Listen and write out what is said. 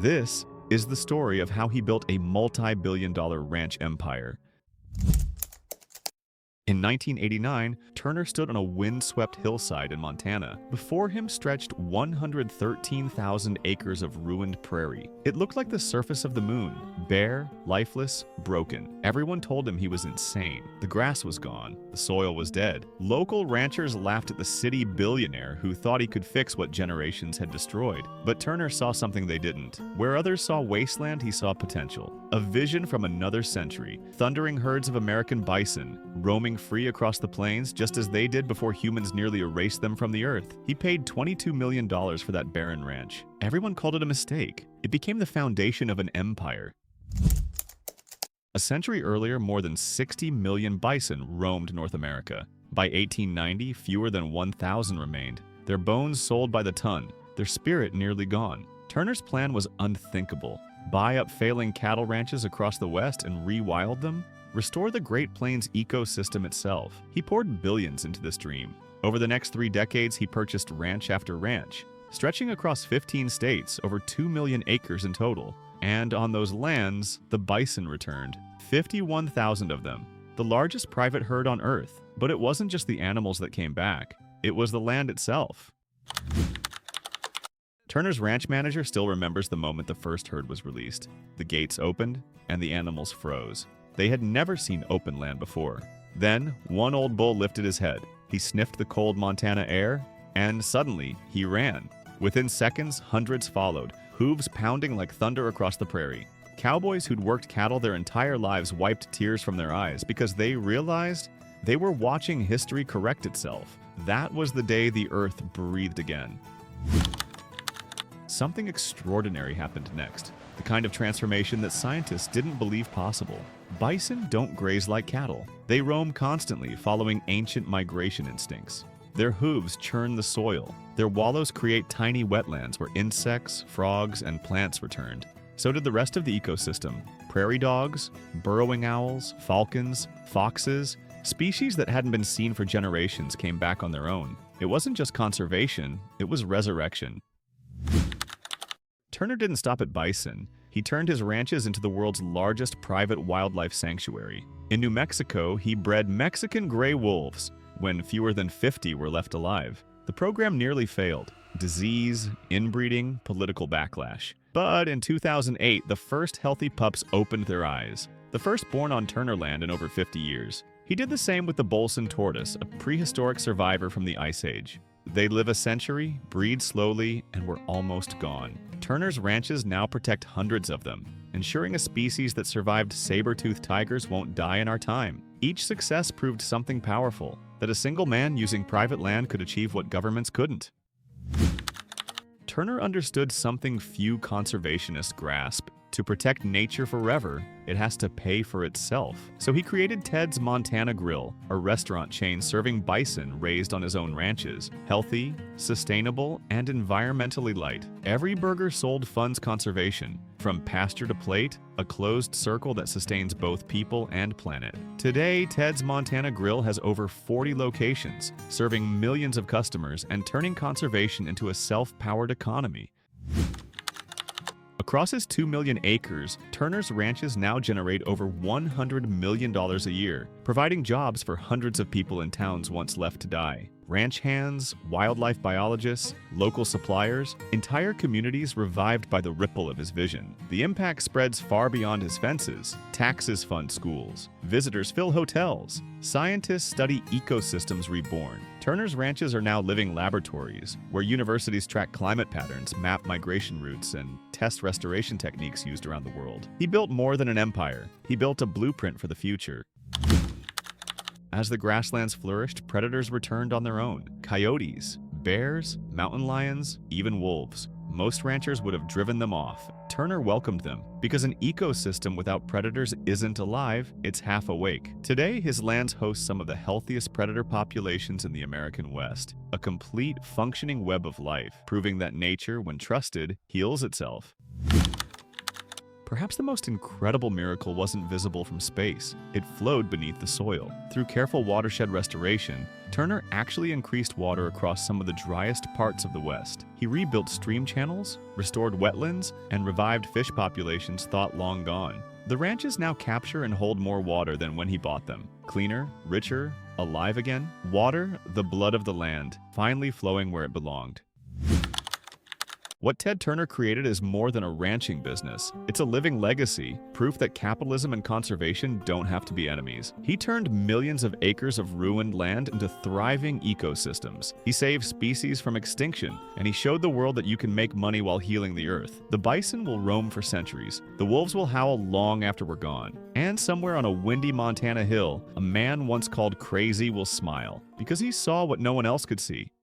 This is the story of how he built a multi-billion-dollar ranch empire. In 1989, Turner stood on a wind-swept hillside in Montana. Before him stretched 113,000 acres of ruined prairie. It looked like the surface of the moon, bare, lifeless, broken. Everyone told him he was insane. The grass was gone. The soil was dead. Local ranchers laughed at the city billionaire who thought he could fix what generations had destroyed. But Turner saw something they didn't. Where others saw wasteland, he saw potential. A vision from another century. Thundering herds of American bison, roaming free across the plains just as they did before humans nearly erased them from the earth. He paid $22 million for that barren ranch. Everyone called it a mistake. It became the foundation of an empire. A century earlier, more than 60 million bison roamed North America. By 1890, fewer than 1,000 remained, their bones sold by the ton, their spirit nearly gone. Turner's plan was unthinkable. Buy up failing cattle ranches across the West and rewild them? Restore the Great Plains ecosystem itself. He poured billions into this dream. Over the next 3 decades, he purchased ranch after ranch, stretching across 15 states, over 2 million acres in total. And on those lands, the bison returned. 51,000 of them, the largest private herd on Earth. But it wasn't just the animals that came back. It was the land itself. Turner's ranch manager still remembers the moment the first herd was released. The gates opened, and the animals froze. They had never seen open land before. Then, one old bull lifted his head. He sniffed the cold Montana air, and suddenly, he ran. Within seconds, hundreds followed, hooves pounding like thunder across the prairie. Cowboys who'd worked cattle their entire lives wiped tears from their eyes because they realized they were watching history correct itself. That was the day the earth breathed again. Something extraordinary happened next, the kind of transformation that scientists didn't believe possible. Bison don't graze like cattle. They roam constantly, following ancient migration instincts. Their hooves churn the soil. Their wallows create tiny wetlands where insects, frogs, and plants returned. So did the rest of the ecosystem. Prairie dogs, burrowing owls, falcons, foxes, species that hadn't been seen for generations came back on their own. It wasn't just conservation, it was resurrection. Turner didn't stop at bison. He turned his ranches into the world's largest private wildlife sanctuary. In New Mexico, he bred Mexican gray wolves when fewer than 50 were left alive. The program nearly failed. Disease, inbreeding, political backlash. But in 2008, the first healthy pups opened their eyes. The first born on Turner land in over 50 years. He did the same with the Bison tortoise, a prehistoric survivor from the Ice Age. They live a century, breed slowly, and were almost gone. Turner's ranches now protect hundreds of them, ensuring a species that survived saber-toothed tigers won't die in our time. Each success proved something powerful, that a single man using private land could achieve what governments couldn't. Turner understood something few conservationists grasp. To protect nature forever, it has to pay for itself. So he created Ted's Montana Grill, a restaurant chain serving bison raised on his own ranches. Healthy, sustainable, and environmentally light. Every burger sold funds conservation. From pasture to plate, a closed circle that sustains both people and planet. Today, Ted's Montana Grill has over 40 locations, serving millions of customers and turning conservation into a self-powered economy. Across his 2 million acres, Turner's ranches now generate over $100 million a year, providing jobs for hundreds of people in towns once left to die. Ranch hands, wildlife biologists, local suppliers, entire communities revived by the ripple of his vision. The impact spreads far beyond his fences. Taxes fund schools. Visitors fill hotels. Scientists study ecosystems reborn. Turner's ranches are now living laboratories, where universities track climate patterns, map migration routes, and test restoration techniques used around the world. He built more than an empire. He built a blueprint for the future. As the grasslands flourished, predators returned on their own. Coyotes, bears, mountain lions, even wolves. Most ranchers would have driven them off. Turner welcomed them, because an ecosystem without predators isn't alive, it's half awake. Today, his lands host some of the healthiest predator populations in the American West. A complete, functioning web of life, proving that nature, when trusted, heals itself. Perhaps the most incredible miracle wasn't visible from space. It flowed beneath the soil. Through careful watershed restoration, Turner actually increased water across some of the driest parts of the West. He rebuilt stream channels, restored wetlands, and revived fish populations thought long gone. The ranches now capture and hold more water than when he bought them. Cleaner, richer, alive again. Water, the blood of the land, finally flowing where it belonged. What Ted Turner created is more than a ranching business. It's a living legacy, proof that capitalism and conservation don't have to be enemies. He turned millions of acres of ruined land into thriving ecosystems. He saved species from extinction, and he showed the world that you can make money while healing the earth. The bison will roam for centuries. The wolves will howl long after we're gone. And somewhere on a windy Montana hill, a man once called crazy will smile, because he saw what no one else could see.